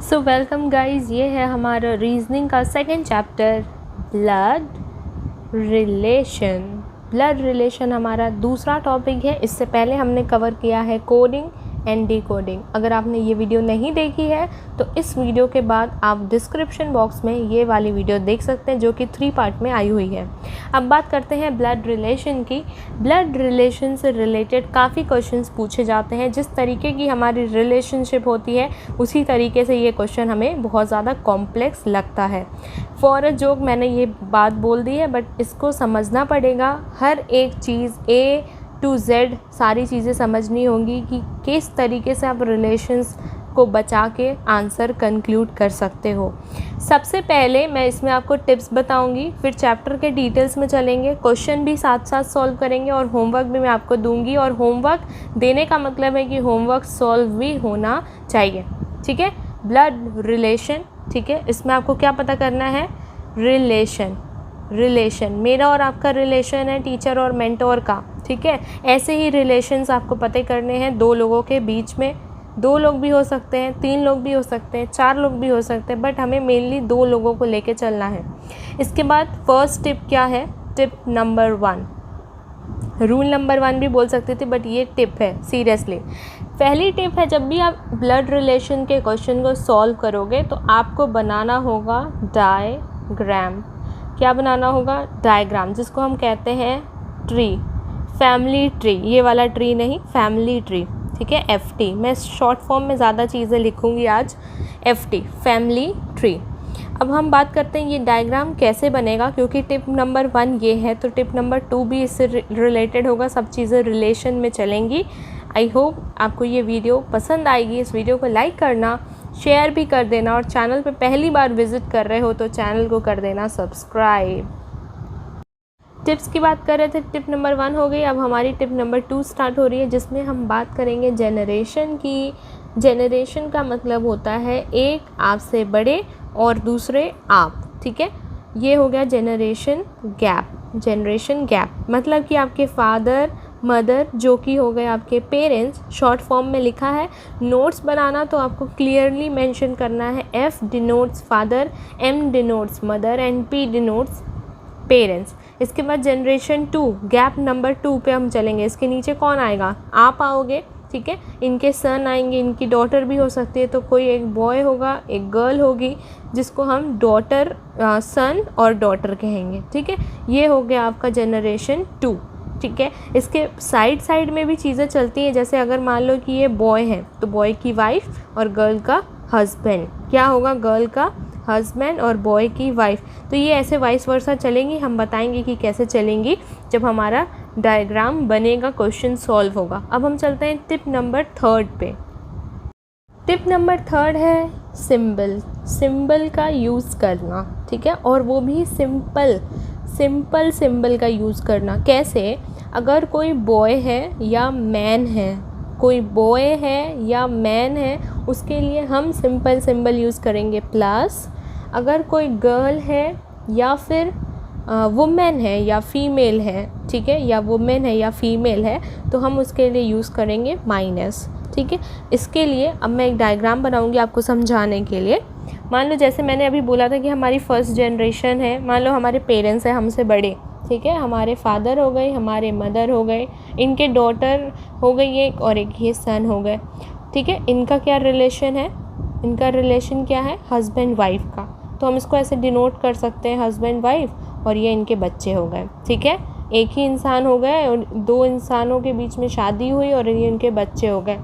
So welcome guys, ये है हमारा रीजनिंग का second chapter blood relation. Blood relation हमारा दूसरा टॉपिक है। इससे पहले हमने कवर किया है कोडिंग एंड डिकोडिंग। अगर आपने ये वीडियो नहीं देखी है तो इस वीडियो के बाद आप डिस्क्रिप्शन बॉक्स में ये वाली वीडियो देख सकते हैं जो कि 3 पार्ट में आई हुई है। अब बात करते हैं ब्लड रिलेशन की। ब्लड रिलेशन से रिलेटेड काफ़ी क्वेश्चंस पूछे जाते हैं। जिस तरीके की हमारी रिलेशनशिप होती है उसी तरीके से ये क्वेश्चन हमें बहुत ज़्यादा कॉम्प्लेक्स लगता है। फॉर अ जोक मैंने ये बात बोल दी है, बट इसको समझना पड़ेगा। हर एक चीज़ A to Z सारी चीज़ें समझनी होंगी कि किस तरीके से आप रिलेशंस को बचा के आंसर कंक्लूड कर सकते हो। सबसे पहले मैं इसमें आपको टिप्स बताऊंगी, फिर चैप्टर के डिटेल्स में चलेंगे, क्वेश्चन भी साथ साथ सॉल्व करेंगे और होमवर्क भी मैं आपको दूंगी। और होमवर्क देने का मतलब है कि होमवर्क सॉल्व भी होना चाहिए, ठीक है। ब्लड रिलेशन, ठीक है, इसमें आपको क्या पता करना है? रिलेशन मेरा और आपका रिलेशन है टीचर और मेंटोर का, ठीक है। ऐसे ही रिलेशंस आपको पता करने हैं दो लोगों के बीच में। 2 लोग भी हो सकते हैं, 3 लोग भी हो सकते हैं, 4 लोग भी हो सकते हैं, बट हमें मेनली 2 लोगों को लेके चलना है। इसके बाद फर्स्ट टिप क्या है? टिप नंबर 1, रूल नंबर 1 भी बोल सकते थे, बट ये टिप है सीरियसली। पहली टिप है, जब भी आप ब्लड रिलेशन के क्वेश्चन को सॉल्व करोगे तो आपको बनाना होगा डायग्राम। क्या बनाना होगा? डायग्राम, जिसको हम कहते हैं ट्री, फैमिली ट्री। ये वाला ट्री नहीं, फैमिली ट्री, ठीक है, FT। मैं शॉर्ट फॉर्म में ज़्यादा चीज़ें लिखूंगी आज, FT, फैमिली ट्री। अब हम बात करते हैं ये डायग्राम कैसे बनेगा, क्योंकि टिप नंबर 1 ये है तो टिप नंबर 2 भी इससे रिलेटेड होगा। सब चीज़ें रिलेशन में चलेंगी। आई होप आपको ये वीडियो पसंद आएगी। इस वीडियो को लाइक करना, शेयर भी कर देना, और चैनल पे पहली बार विज़िट कर रहे हो तो चैनल को कर देना सब्सक्राइब। टिप्स की बात कर रहे थे, टिप नंबर 1 हो गई। अब हमारी टिप नंबर 2 स्टार्ट हो रही है, जिसमें हम बात करेंगे जनरेशन की। जनरेशन का मतलब होता है एक आपसे बड़े और दूसरे आप, ठीक है। ये हो गया जनरेशन गैप। जनरेशन गैप मतलब कि आपके फादर मदर, जो कि हो गए आपके पेरेंट्स, शॉर्ट फॉर्म में लिखा है। नोट्स बनाना तो आपको क्लियरली मेंशन करना है। F denotes father, M denotes mother and P denotes parents. इसके बाद जनरेशन 2, गैप नंबर 2 पे हम चलेंगे। इसके नीचे कौन आएगा? आप आओगे, ठीक है। इनके सन आएंगे, इनकी डॉटर भी हो सकती है, तो कोई एक बॉय होगा, एक गर्ल होगी, जिसको हम डॉटर, सन और डॉटर कहेंगे, ठीक है। ये हो गया आपका जनरेशन 2, ठीक है। इसके साइड में भी चीज़ें चलती हैं। जैसे अगर मान लो कि ये बॉय है तो बॉय की वाइफ और गर्ल का हस्बैंड। क्या होगा? गर्ल का हस्बैंड और बॉय की वाइफ। तो ये ऐसे वाइस वर्सा चलेंगी। हम बताएंगे कि कैसे चलेंगी जब हमारा डायग्राम बनेगा, क्वेश्चन सॉल्व होगा। अब हम चलते हैं टिप नंबर 3 पे। टिप नंबर 3 है सिंबल। सिंबल का यूज़ करना, ठीक है, और वो भी सिंपल सिंबल का यूज़ करना। कैसे? अगर कोई बॉय है या मैन है, कोई बॉय है या मैन है, उसके लिए हम सिंपल सिंबल यूज़ करेंगे प्लस। अगर कोई गर्ल है या फिर वुमेन है या फीमेल है, ठीक है, या वुमेन है या फीमेल है, तो हम उसके लिए यूज़ करेंगे माइनस, ठीक है। इसके लिए अब मैं एक डायग्राम बनाऊंगी आपको समझाने के लिए। मान लो जैसे मैंने अभी बोला था कि हमारी फर्स्ट जनरेशन है। मान लो हमारे पेरेंट्स हैं हमसे बड़े, ठीक है, हमारे फादर हो गए, हमारे मदर हो गए, इनके डॉटर हो गई एक, और एक ये सन हो गए, ठीक है। इनका क्या रिलेशन है? इनका रिलेशन क्या है? हस्बैंड वाइफ का। तो हम इसको ऐसे डिनोट कर सकते हैं, हस्बैंड वाइफ, और ये इनके बच्चे हो गए, ठीक है। एक ही इंसान हो गए और 2 इंसानों के बीच में शादी हुई और ये उनके बच्चे हो गए।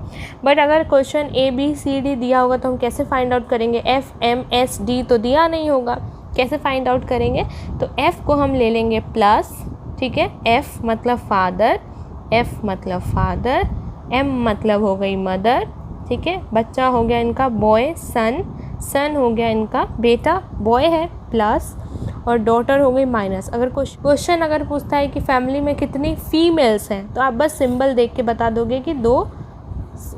बट अगर क्वेश्चन ABCD दिया होगा तो हम कैसे फाइंड आउट करेंगे? FMSD तो दिया नहीं होगा, कैसे फाइंड आउट करेंगे? तो F को हम ले लेंगे प्लस, ठीक है। F मतलब फादर, F मतलब फादर, M मतलब हो गई मदर, ठीक है। बच्चा हो गया इनका बॉय, सन हो गया इनका बेटा, बॉय है, प्लस, और डॉटर हो गई माइनस। अगर क्वेश्चन अगर पूछता है कि फैमिली में कितनी फीमेल्स हैं, तो आप बस सिंबल देख के बता दोगे कि 2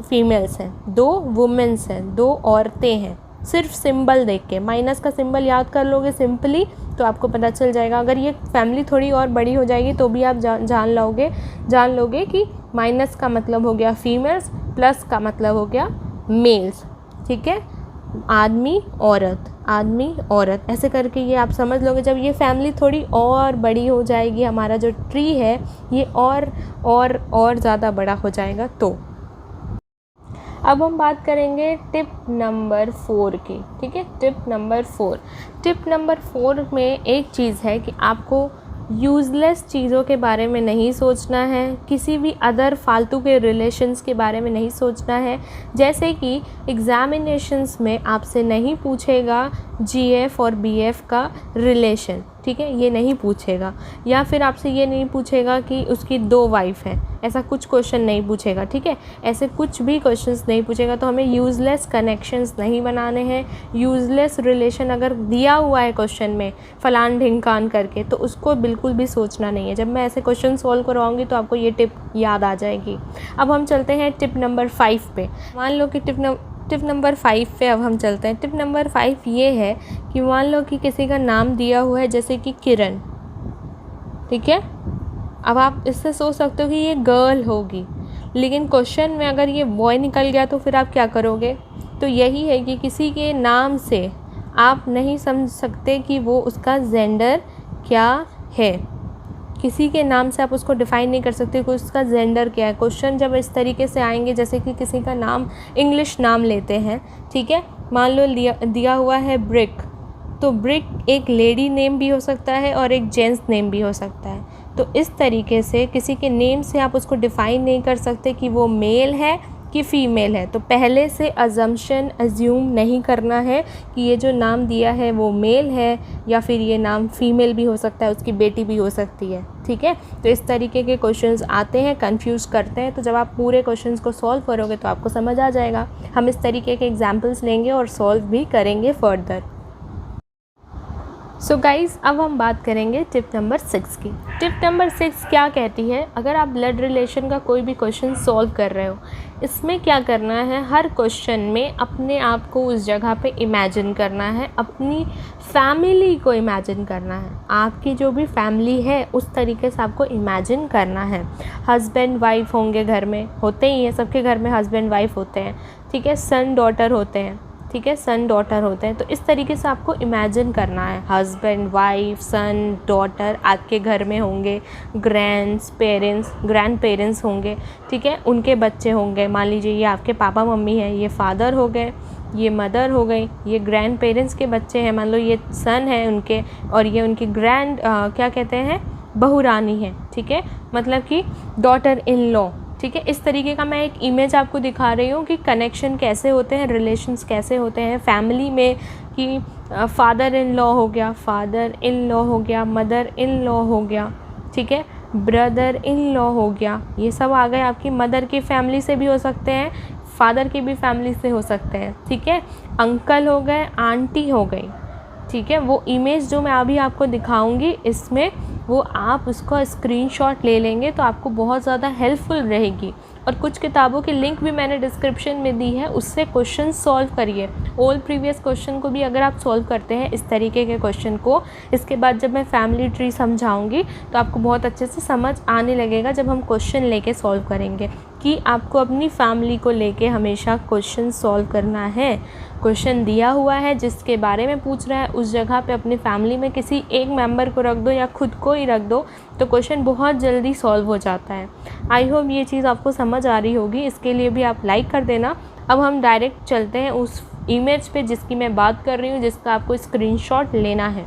फीमेल्स हैं, 2 वुमेन्स हैं, 2 औरतें हैं। सिर्फ सिंबल देख के, माइनस का सिंबल याद कर लोगे सिंपली तो आपको पता चल जाएगा। अगर ये फैमिली थोड़ी और बड़ी हो जाएगी तो भी आप जान लोगे कि माइनस का मतलब हो गया फीमेल्स, प्लस का मतलब हो गया मेल्स, ठीक है। आदमी औरत, आदमी औरत, ऐसे करके ये आप समझ लोगे। जब ये फैमिली थोड़ी और बड़ी हो जाएगी, हमारा जो ट्री है ये और ज़्यादा बड़ा हो जाएगा। तो अब हम बात करेंगे टिप नंबर 4 की, ठीक है। टिप नंबर 4 में एक चीज़ है कि आपको यूज़लेस चीज़ों के बारे में नहीं सोचना है, किसी भी अदर फालतू के रिलेशंस के बारे में नहीं सोचना है। जैसे कि एग्ज़ामिनेशंस में आपसे नहीं पूछेगा जीएफ और बीएफ का रिलेशन, ठीक है, ये नहीं पूछेगा। या फिर आपसे ये नहीं पूछेगा कि उसकी 2 वाइफ हैं, ऐसा कुछ क्वेश्चन नहीं पूछेगा, ठीक है। ऐसे कुछ भी क्वेश्चंस नहीं पूछेगा। तो हमें यूज़लेस कनेक्शंस नहीं बनाने हैं। यूज़लेस रिलेशन अगर दिया हुआ है क्वेश्चन में फलान ढिंकान करके, तो उसको बिल्कुल भी सोचना नहीं है। जब मैं ऐसे क्वेश्चन सॉल्व करवाऊँगी तो आपको ये टिप याद आ जाएगी। अब हम चलते हैं टिप नंबर 5 पे। मान लो कि टिप नंबर 5 पे अब हम चलते हैं। टिप नंबर 5 ये है कि मान लो कि किसी का नाम दिया हुआ है जैसे कि किरण, ठीक है। अब आप इससे सोच सकते हो कि ये गर्ल होगी, लेकिन क्वेश्चन में अगर ये बॉय निकल गया तो फिर आप क्या करोगे। तो यही है कि किसी के नाम से आप नहीं समझ सकते कि वो उसका जेंडर क्या है। किसी के नाम से आप उसको डिफ़ाइन नहीं कर सकते कि उसका जेंडर क्या है। क्वेश्चन जब इस तरीके से आएंगे, जैसे कि किसी का नाम इंग्लिश नाम लेते हैं, ठीक है। मान लो दिया हुआ है ब्रिक, तो ब्रिक एक लेडी नेम भी हो सकता है और एक जेंट्स नेम भी हो सकता है। तो इस तरीके से किसी के नेम से आप उसको डिफ़ाइन नहीं कर सकते कि वो मेल है कि फ़ीमेल है। तो पहले से अज्यूम नहीं करना है कि ये जो नाम दिया है वो मेल है, या फिर ये नाम फ़ीमेल भी हो सकता है, उसकी बेटी भी हो सकती है, ठीक है। तो इस तरीके के क्वेश्चंस आते हैं, कंफ्यूज करते हैं। तो जब आप पूरे क्वेश्चंस को सॉल्व करोगे तो आपको समझ आ जाएगा। हम इस तरीके के एग्जाम्पल्स लेंगे और सॉल्व भी करेंगे फर्दर। सो गाइज़, अब हम बात करेंगे टिप नंबर 6 की। टिप नंबर 6 क्या कहती है, अगर आप ब्लड रिलेशन का कोई भी क्वेश्चन सॉल्व कर रहे हो, इसमें क्या करना है, हर क्वेश्चन में अपने आप को उस जगह पे इमेजिन करना है, अपनी फैमिली को इमेजिन करना है। आपकी जो भी फैमिली है उस तरीके से आपको इमेजिन करना है। हस्बैंड वाइफ होंगे, घर में होते ही हैं, सबके घर में हस्बैंड वाइफ होते हैं, ठीक है। सन डॉटर होते हैं, ठीक है, सन डॉटर होते हैं। तो इस तरीके से आपको इमेजिन करना है, हस्बैंड वाइफ सन डॉटर आपके घर में होंगे, ग्रैंड पेरेंट्स होंगे, ठीक है, उनके बच्चे होंगे। मान लीजिए ये आपके पापा मम्मी हैं, ये फादर हो गए, ये मदर हो गई, ये ग्रैंड पेरेंट्स के बच्चे हैं, मान लो ये सन है उनके, और ये उनकी क्या कहते हैं, बहू रानी है, ठीक है, मतलब कि डॉटर इन लॉ, ठीक है। इस तरीके का मैं एक इमेज आपको दिखा रही हूँ कि कनेक्शन कैसे होते हैं, रिलेशंस कैसे होते हैं फैमिली में, कि फादर इन लॉ हो गया, मदर इन लॉ हो गया, ठीक है, ब्रदर इन लॉ हो गया। ये सब आ गए, आपकी मदर की फैमिली से भी हो सकते हैं, फादर की भी फैमिली से हो सकते हैं, ठीक है। अंकल हो गए, आंटी हो गई, ठीक है। वो इमेज जो मैं अभी आपको दिखाऊंगी, इसमें वो आप उसका स्क्रीनशॉट ले लेंगे तो आपको बहुत ज़्यादा हेल्पफुल रहेगी। और कुछ किताबों की लिंक भी मैंने डिस्क्रिप्शन में दी है, उससे क्वेश्चन सॉल्व करिए। ऑल प्रीवियस क्वेश्चन को भी अगर आप सॉल्व करते हैं इस तरीके के क्वेश्चन को, इसके बाद जब मैं फैमिली ट्री समझाऊंगी तो आपको बहुत अच्छे से समझ आने लगेगा जब हम क्वेश्चन लेके सॉल्व करेंगे, कि आपको अपनी फैमिली को लेके हमेशा क्वेश्चन सॉल्व करना है। क्वेश्चन दिया हुआ है, जिसके बारे में पूछ रहा है उस जगह पे अपनी फैमिली में किसी एक मेंबर को रख दो या खुद को ही रख दो, तो क्वेश्चन बहुत जल्दी सॉल्व हो जाता है। आई होप ये चीज़ आपको समझ आ रही होगी, इसके लिए भी आप लाइक कर देना। अब हम डायरेक्ट चलते हैं उस इमेज पे जिसकी मैं बात कर रही हूँ, जिसका आपको स्क्रीनशॉट लेना है।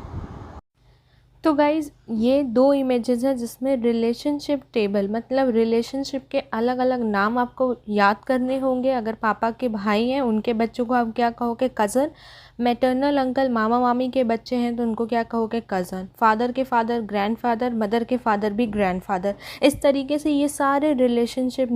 तो गाइज़, ये 2 इमेजेस हैं जिसमें रिलेशनशिप टेबल, मतलब रिलेशनशिप के अलग अलग नाम आपको याद करने होंगे। अगर पापा के भाई हैं उनके बच्चों को आप क्या कहोगे, कज़न। मैटरनल अंकल मामा मामी के बच्चे हैं तो उनको क्या कहोगे, कज़न। फादर के फादर ग्रैंडफादर, मदर के फादर भी ग्रैंडफादर। इस तरीके से ये सारे रिलेशनशिप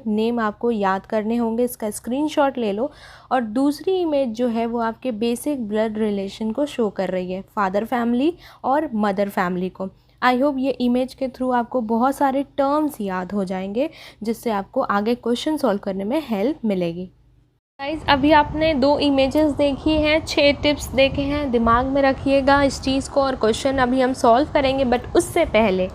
नेम आपको याद करने होंगे। इसका स्क्रीनशॉट ले लो। और दूसरी इमेज जो है वो आपके बेसिक ब्लड रिलेशन को शो कर रही है, फादर फैमिली और मदर फैमिली को। आई होप ये इमेज के थ्रू आपको बहुत सारे टर्म्स याद हो जाएंगे, जिससे आपको आगे क्वेश्चन सॉल्व करने में हेल्प मिलेगी। गाइज, अभी आपने 2 इमेजेस देखी हैं, 6 टिप्स देखे हैं, दिमाग में रखिएगा इस चीज़ को। और क्वेश्चन अभी हम सॉल्व करेंगे, बट उससे पहले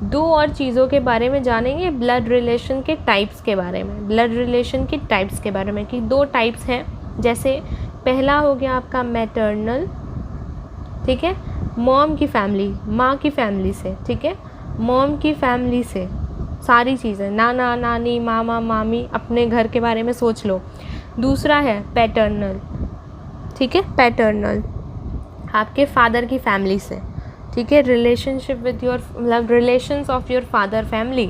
2 और चीज़ों के बारे में जानेंगे, ब्लड रिलेशन के टाइप्स के बारे में। ब्लड रिलेशन की टाइप्स के बारे में, कि 2 टाइप्स हैं, जैसे पहला हो गया आपका मैटर्नल, ठीक है, मॉम की फैमिली, माँ की फैमिली से, ठीक है, मॉम की फैमिली से सारी चीज़ें, नाना नानी मामा मामी, अपने घर के बारे में सोच लो। दूसरा है पैटर्नल, ठीक है, पैटर्नल आपके फादर की फैमिली से, ठीक है, रिलेशनशिप विद योर, मतलब relations of your father family,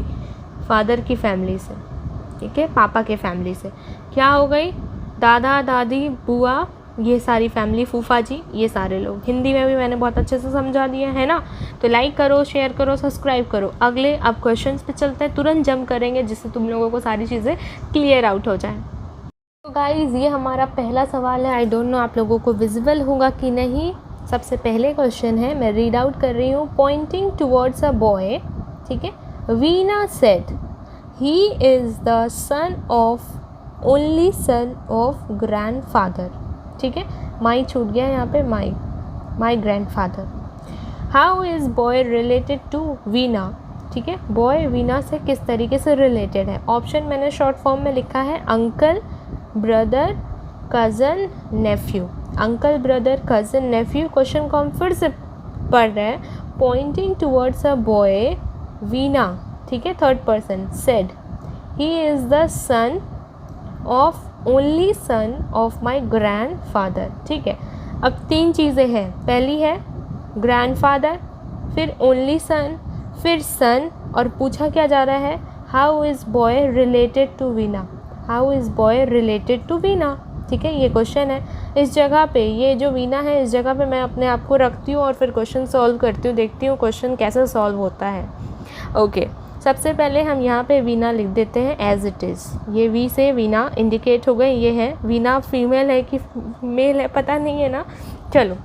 father की फैमिली से, ठीक है, पापा के फैमिली से। क्या हो गई, दादा दादी बुआ, ये सारी फैमिली, फूफा जी, ये सारे लोग। हिंदी में भी मैंने बहुत अच्छे से समझा दिया है ना। तो लाइक करो, शेयर करो, सब्सक्राइब करो। अगले अब क्वेश्चंस पे चलते हैं, तुरंत जंप करेंगे जिससे तुम लोगों को सारी चीज़ें क्लियर आउट हो जाए। तो गाइज़ ये हमारा पहला सवाल है, आई डोंट नो आप लोगों को विजिबल होगा कि नहीं। सबसे पहले क्वेश्चन है, मैं रीड आउट कर रही हूँ। पॉइंटिंग टुवर्ड्स अ बॉय, ठीक है, Veena said he is the son of, only son of grandfather, ठीक है, माई छूट गया यहाँ पे, my grandfather. How is boy related to Veena, ठीक है, बॉय वीना से किस तरीके से रिलेटेड है। ऑप्शन मैंने शॉर्ट फॉर्म में लिखा है, uncle, brother, cousin, nephew. Uncle, brother, cousin, nephew. Question को हम फिर से पढ़ रहे हैं। Pointing towards a boy Veena, ठीक है, third person, said he is the son of, only son of my grandfather, ठीक है। अब तीन चीज़ें हैं, पहली है ग्रैंडफादर, फिर ओनली सन, फिर सन, और पूछा क्या जा रहा है, how is boy related to Veena, how is boy related to Veena, ठीक है, ये क्वेश्चन है। इस जगह पे ये जो वीना है, इस जगह पे मैं अपने आप को रखती हूँ और फिर क्वेश्चन सॉल्व करती हूँ, देखती हूँ क्वेश्चन कैसे सॉल्व होता है। ओके, सबसे पहले हम यहाँ पे वीना लिख देते हैं एज इट इज़। ये वी से वीना इंडिकेट हो गई, ये है वीना। फीमेल है कि मेल है पता नहीं है ना। चलो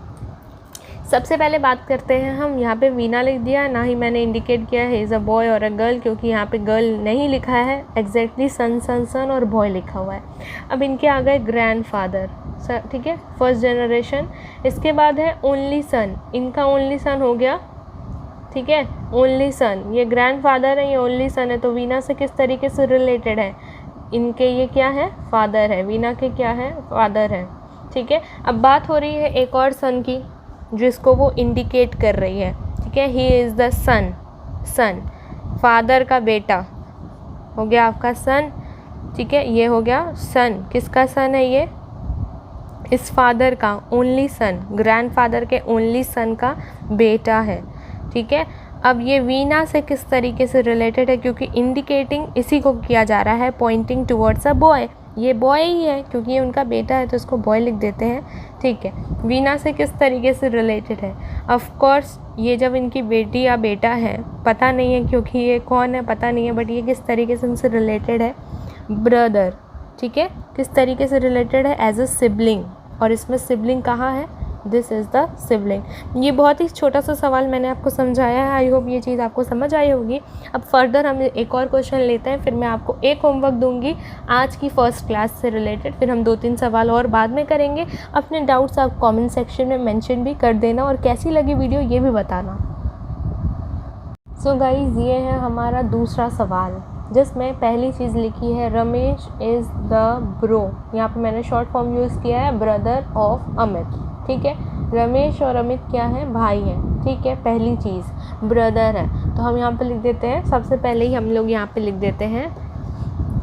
सबसे पहले बात करते हैं हम, यहाँ पे वीना लिख दिया, ना ही मैंने इंडिकेट किया है इज़ अ बॉय और अ गर्ल, क्योंकि यहाँ पे गर्ल नहीं लिखा है, एग्जैक्टली सन सन सन और बॉय लिखा हुआ है। अब इनके आ गए ग्रैंडफादर, ठीक है, फर्स्ट जनरेशन। इसके बाद है ओनली सन, इनका ओनली सन हो गया, ठीक है, ओनली सन। ये ग्रैंडफादर है, ये ओनली सन है, तो वीना से किस तरीके से रिलेटेड है, इनके ये क्या है, फादर है, वीना के क्या है, फादर है, ठीक है। अब बात हो रही है एक और सन की, जिसको वो इंडिकेट कर रही है, ठीक है, he is the son, son, father का बेटा हो गया आपका सन, ठीक है, ये हो गया सन। किसका सन है ये, इस फादर का, ओनली सन, ग्रैंडफादर के ओनली सन का बेटा है, ठीक है। अब ये वीना से किस तरीके से रिलेटेड है, क्योंकि इंडिकेटिंग इसी को किया जा रहा है, पॉइंटिंग टुवर्ड्स अ बॉय, ये बॉय ही है क्योंकि ये उनका बेटा है तो इसको बॉय लिख देते हैं, ठीक है। वीना से किस तरीके से रिलेटेड है, ऑफ कोर्स ये जब इनकी बेटी या बेटा है, पता नहीं है क्योंकि ये कौन है पता नहीं है, बट ये किस तरीके से उनसे रिलेटेड है, ब्रदर, ठीक है, किस तरीके से रिलेटेड है, एज अ सिबलिंग। और इसमें सिबलिंग कहाँ है, दिस इज़ द सिबलिंग। ये बहुत ही छोटा सा सवाल मैंने आपको समझाया है, आई होप ये चीज़ आपको समझ आई होगी। अब फर्दर हम एक और क्वेश्चन लेते हैं, फिर मैं आपको एक होमवर्क दूंगी आज की फर्स्ट क्लास से रिलेटेड, फिर हम 2-3 सवाल और बाद में करेंगे। अपने डाउट्स आप कमेंट सेक्शन में मेंशन भी कर देना और कैसी लगी वीडियो ये भी बताना। सो गाइज़ ये है हमारा दूसरा सवाल, जिसमें पहली चीज़ लिखी है रमेश इज़ द ब्रो, यहाँ पे मैंने शॉर्ट फॉर्म यूज़ किया है ब्रदर ऑफ अमित, ठीक है। रमेश और अमित क्या है, भाई हैं, ठीक है। पहली चीज़ ब्रदर है, तो हम यहाँ पे लिख देते हैं, सबसे पहले ही हम लोग यहाँ पे लिख देते हैं,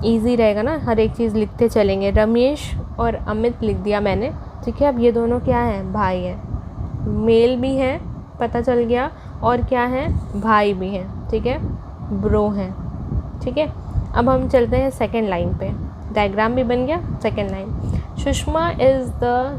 इजी रहेगा ना, हर एक चीज़ लिखते चलेंगे। रमेश और अमित लिख दिया मैंने, ठीक है। अब ये दोनों क्या हैं, भाई हैं, मेल भी हैं, पता चल गया, और क्या है, भाई भी हैं, ठीक है, ब्रो हैं, ठीक है। अब हम चलते हैं सेकेंड लाइन पे, डायग्राम भी बन गया। Second line, Sushma is the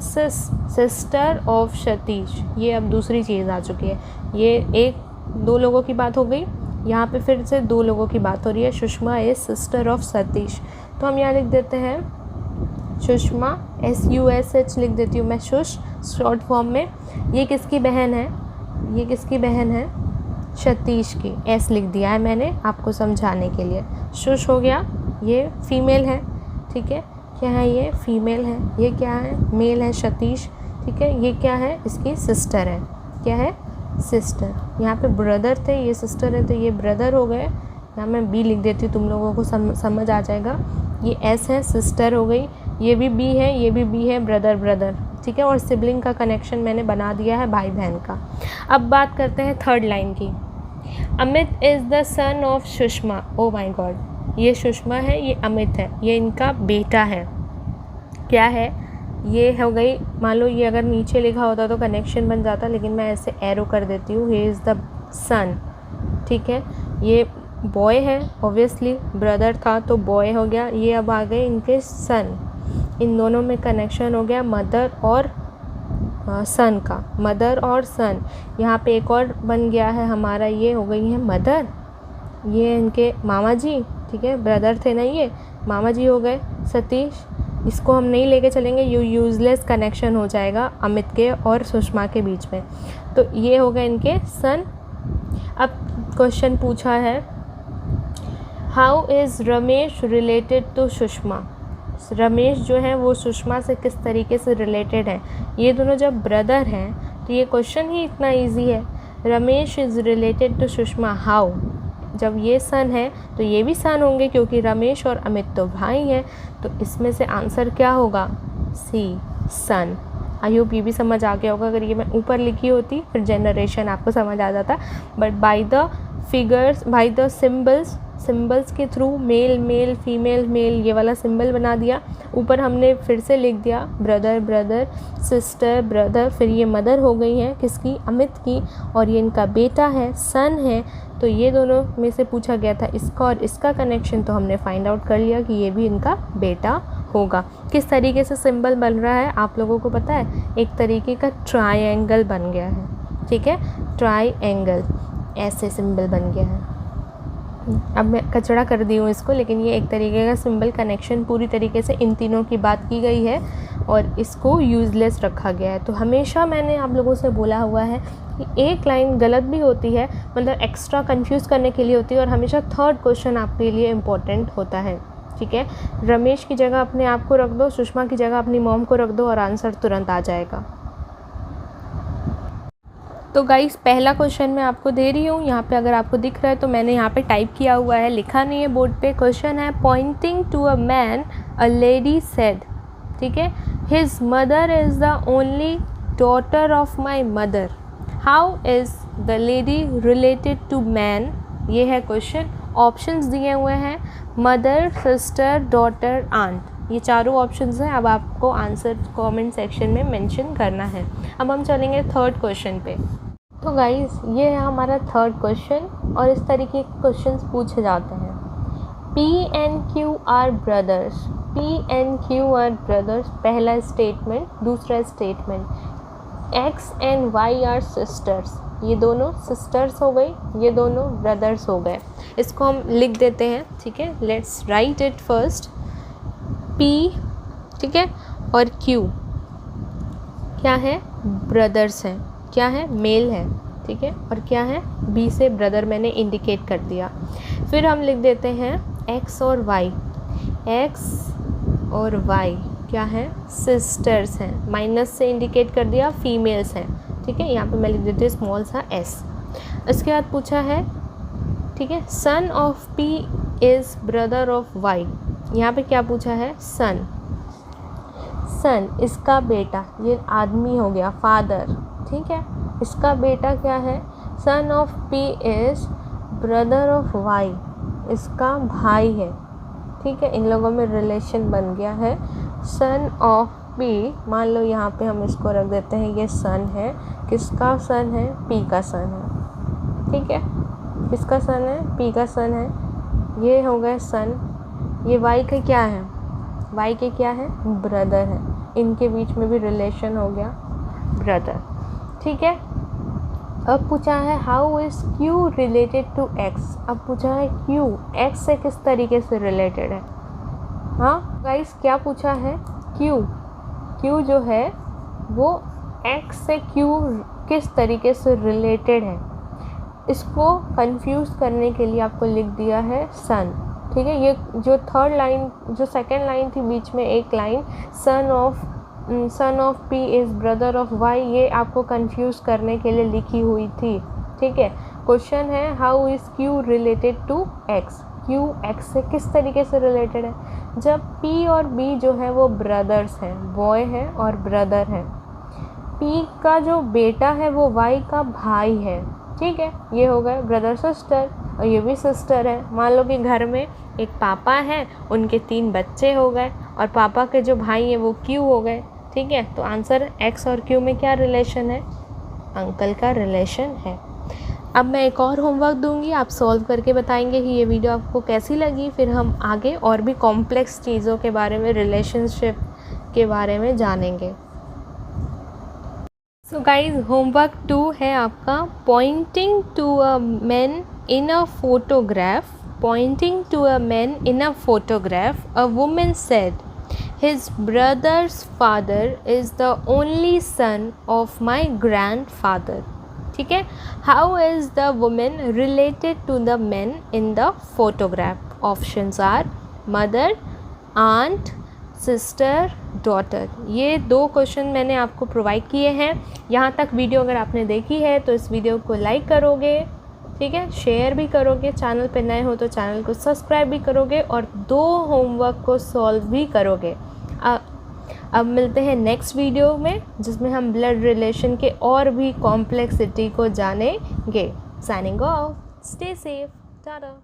sister of Satish, ये अब दूसरी चीज़ आ चुकी है, ये एक दो लोगों की बात हो गई, यहाँ पे फिर से दो लोगों की बात हो रही है, Sushma is sister of Satish, तो हम यहाँ लिख देते हैं सुषमा, SUSH लिख देती हूँ मैं, शुश शॉर्ट फॉर्म में। ये किसकी बहन है, ये किसकी बहन है, सतीश की, S लिख दिया है मैंने आपको समझाने के लिए। शुश हो गया, ये फीमेल है, ठीक है, क्या है, ये फीमेल है, ये क्या है, मेल है, सतीश, ठीक है। ये क्या है, इसकी सिस्टर है, क्या है, सिस्टर। यहाँ पे ब्रदर थे, ये सिस्टर है, तो ये ब्रदर हो गए। यहाँ मैं B लिख देती हूँ, तुम लोगों को समझ आ जाएगा। ये S है, सिस्टर हो गई, ये भी बी है, ये भी बी है, ब्रदर ब्रदर, ठीक है। और सिबलिंग का कनेक्शन मैंने बना दिया है भाई बहन का। अब बात करते हैं थर्ड लाइन की। Amit is the son of Sushma. Oh my God, ये सुषमा है, ये अमित है, ये इनका बेटा है। क्या है? ये हो गई, मान लो ये अगर नीचे लिखा होता तो कनेक्शन बन जाता, लेकिन मैं ऐसे एरो कर देती हूँ। ही इज़ द सन, ठीक है। ये बॉय है, ऑब्वियसली ब्रदर था तो बॉय हो गया। ये अब आ गए इनके सन, इन दोनों में कनेक्शन हो गया मदर और सन का, मदर और सन। यहाँ पे एक और बन गया है हमारा, ये हो गई है मदर, ये इनके मामा जी, ठीक है। ब्रदर थे ना, ये मामा जी हो गए सतीश। इसको हम नहीं लेके चलेंगे, यूज़लेस कनेक्शन हो जाएगा अमित के और सुषमा के बीच में। तो ये हो गए इनके सन। अब क्वेश्चन पूछा है, how is Ramesh related to Sushma. Ramesh जो है वो सुषमा से किस तरीके से रिलेटेड है। ये दोनों जब ब्रदर हैं तो ये क्वेश्चन ही इतना इजी है। Ramesh is related to Sushma, how. जब ये सन है तो ये भी सन होंगे, क्योंकि रमेश और अमित तो भाई हैं। तो इसमें से आंसर क्या होगा? सी, सन। आई होप ये भी समझ आ गया होगा। अगर ये मैं ऊपर लिखी होती फिर जनरेशन आपको समझ आ जाता, but by the figures, by the symbols के through male male, female male, ये वाला सिंबल बना दिया। ऊपर हमने फिर से लिख दिया ब्रदर ब्रदर, सिस्टर ब्रदर, फिर ये मदर हो गई हैं किसकी? अमित की, और ये इनका बेटा है, सन है। तो ये दोनों में से पूछा गया था इसका और इसका कनेक्शन, तो हमने फाइंड आउट कर लिया कि ये भी इनका बेटा होगा। किस तरीके से सिंबल बन रहा है आप लोगों को पता है? एक तरीके का ट्रायंगल बन गया है, ठीक है। ट्रायंगल ऐसे सिंबल बन गया है। अब मैं कचरा कर दी हूँ इसको, लेकिन ये एक तरीके का सिंबल कनेक्शन, पूरी तरीके से इन तीनों की बात की गई है और इसको यूज़लेस रखा गया है। तो हमेशा मैंने आप लोगों से बोला हुआ है कि एक लाइन गलत भी होती है, मतलब एक्स्ट्रा कंफ्यूज करने के लिए होती है, और हमेशा थर्ड क्वेश्चन आपके लिए इम्पोर्टेंट होता है, ठीक है। रमेश की जगह अपने आप को रख दो, सुषमा की जगह अपनी मॉम को रख दो और आंसर तुरंत आ जाएगा। तो गाइस पहला क्वेश्चन मैं आपको दे रही हूँ, यहाँ पे अगर आपको दिख रहा है तो मैंने यहाँ पे टाइप किया हुआ है, लिखा नहीं है बोर्ड पे। क्वेश्चन है, pointing to a man a lady said, ठीक है, his mother is the only daughter of my mother, how is the lady related to man. ये है क्वेश्चन। ऑप्शंस दिए हुए हैं, मदर, सिस्टर, डॉटर, आंट। ये चारों ऑप्शंस हैं। अब आपको आंसर कमेंट सेक्शन में मेंशन करना है। अब हम चलेंगे थर्ड क्वेश्चन पे। तो गाइस ये है हमारा थर्ड क्वेश्चन, और इस तरीके के क्वेश्चंस पूछे जाते हैं। P and Q are brothers, P and Q are brothers, पहला स्टेटमेंट। दूसरा statement, X and Y are sisters, ये दोनों सिस्टर्स हो गई, ये दोनों ब्रदर्स हो गए। इसको हम लिख देते हैं, ठीक है। Let's write it first. P, ठीक है, और Q क्या है? ब्रदर्स हैं। क्या है? मेल है, ठीक है। और क्या है? B से ब्रदर मैंने इंडिकेट कर दिया। फिर हम लिख देते हैं X और Y, X और Y क्या है? सिस्टर्स हैं। माइनस से इंडिकेट कर दिया, फीमेल्स हैं, ठीक है। यहाँ पे मैं लिख देती हूँ स्मॉल सा s। इसके बाद पूछा है, ठीक है, son of P is brother of Y। यहाँ पे क्या पूछा है? सन, सन इसका बेटा, ये आदमी हो गया, फादर, ठीक है। इसका बेटा क्या है? Son of P is brother of Y, इसका भाई है, ठीक है। इन लोगों में रिलेशन बन गया है। सन ऑफ P, मान लो यहाँ पे हम इसको रख देते हैं, ये सन है। किसका सन है? P का सन है, ठीक है। किसका सन है? P का सन है। ये हो गए सन। ये Y के क्या है? Y के क्या है? ब्रदर है। इनके बीच में भी रिलेशन हो गया, ब्रदर, ठीक है। अब पूछा है how is Q related to X। अब पूछा है Q X से किस तरीके से रिलेटेड है। हाँ गाइस, क्या पूछा है? Q जो है वो X से Q किस तरीके से रिलेटेड है। इसको कंफ्यूज करने के लिए आपको लिख दिया है सन, ठीक है। ये जो थर्ड लाइन, जो सेकेंड लाइन थी बीच में एक line, son of P is brother of Y, ये आपको कंफ्यूज करने के लिए लिखी हुई थी, ठीक है। क्वेश्चन है how is Q related to X। Q X से किस तरीके से रिलेटेड है? जब P और B जो है वो ब्रदर्स हैं, बॉय है और ब्रदर है, P का जो बेटा है वो Y का भाई है, ठीक है, ये हो गए ब्रदर सिस्टर, और ये भी सिस्टर है। मान लो कि घर में एक पापा हैं, उनके 3 बच्चे हो गए, और पापा के जो भाई हैं वो Q हो गए, ठीक है। तो आंसर X और Q में क्या रिलेशन है? अंकल का रिलेशन है। अब मैं एक और होमवर्क दूंगी, आप सॉल्व करके बताएंगे कि ये वीडियो आपको कैसी लगी। फिर हम आगे और भी कॉम्प्लेक्स चीज़ों के बारे में, रिलेशनशिप के बारे में जानेंगे। सो गाइज, होमवर्क 2 है आपका, pointing to a man in a photograph. Pointing to a man in a photograph, a woman said, his brother's father is the only son of my grandfather. ठीक है, how is the woman related to the men in the photograph? Options are mother, aunt, sister, daughter. ये 2 question मैंने आपको provide किए हैं। यहाँ तक video अगर आपने देखी है तो इस वीडियो को लाइक करोगे, ठीक है, शेयर भी करोगे, चैनल पे नए हो तो चैनल को सब्सक्राइब भी करोगे, और 2 होमवर्क को सॉल्व भी करोगे। अब मिलते हैं नेक्स्ट वीडियो में, जिसमें हम ब्लड रिलेशन के और भी कॉम्प्लेक्सिटी को जानेंगे। Signing off, stay safe, Tata.